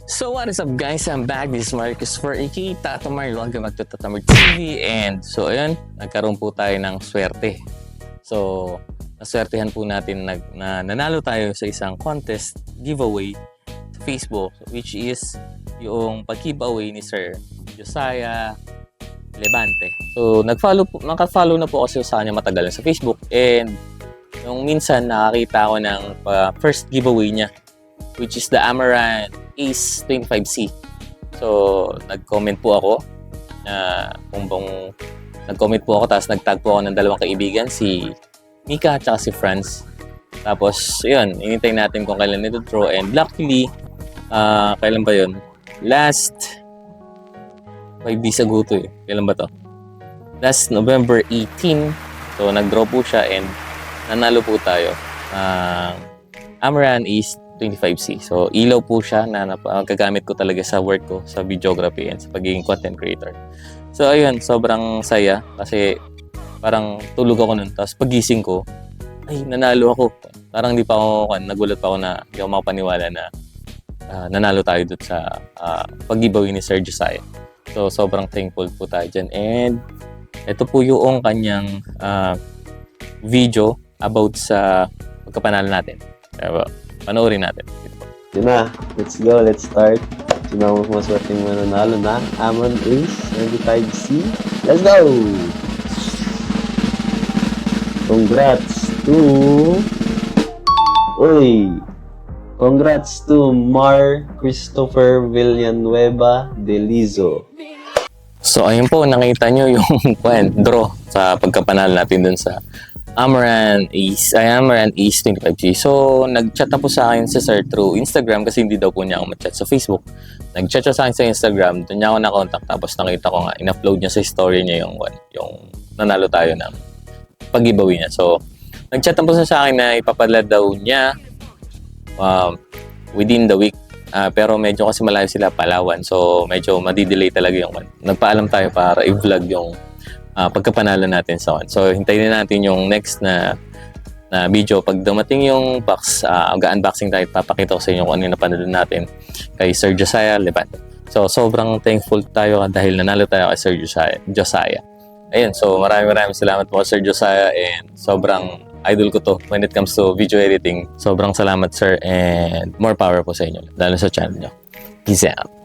So what is up guys, I'm back. This is Marcus for aka Tatamar. Welcome back to Tatamar TV. And so ayun, nagkaroon po tayo ng swerte. So naswertehan po natin na nanalo tayo sa isang contest giveaway sa Facebook, which is yung pag-giveaway ni Sir Josiah Levante. So naka-follow na po kasi sa kanya matagal sa Facebook, and nung minsan nakakita ko ng first giveaway niya, which is the Amaranth Ace 25C. So, nag-comment po ako na nag-comment po ako, tapos nag-tag po ako ng dalawang kaibigan, si Mika at si Franz. Tapos, yun, inintay natin kung kailan ito draw, and luckily, kailan ba yun? Last 5 days ago to eh. Kailan ba to? Last November 18. So, nag-draw po siya and nanalo po tayo. Amaranth Ace 25C. So, ilaw po siya na gagamit ko talaga sa work ko, sa videography and sa pagiging content creator. So, ayun, sobrang saya kasi parang tulog ako nun. Tapos pagising ko, ay, nanalo ako. Parang nagulat pa ako na hindi ako makapaniwala na nanalo tayo doon sa pag-giveaway ni Sir Josiah. So, sobrang thankful po tayo dyan. And ito po yung kanyang video about sa pagkapanalo natin. Diba? Panoorin natin. Yun na, let's go, let's start. Sino ang maswerteng mananalo na Amaranth Ace 25C. Let's go! Congrats to Mar Christopher Villanueva de Lizo. So ayun po, nakita nyo yung draw sa pagkapanalo natin dun sa Amaranth Ace 25C. So, nag-chat na po sa akin si Sir through Instagram kasi hindi daw po niya ako ma-chat sa Facebook. Nag-chat siya sa akin sa Instagram, doon niya ako na-contact, tapos nakita ko nga, in-upload niya sa story niya yung nanalo tayo ng pag-giveaway niya. So, nag-chat na po sa akin na ipapadala daw niya within the week. Pero medyo kasi malayo sila, Palawan. So, medyo madidelay talaga yung nagpaalam tayo para i-vlog yung pagkapanalo natin sa So, hintayin natin yung next na video. Pag dumating yung box, mag-unboxing tayo, papakita ko sa inyo kung ano yung napanalo natin kay Sir Josiah Levante. So, sobrang thankful tayo dahil nanalo tayo kay Sir Josiah. Ayun, so maraming salamat po Sir Josiah, and sobrang idol ko to when it comes to video editing. Sobrang salamat sir, and more power po sa inyo, lalo sa channel nyo. Peace out.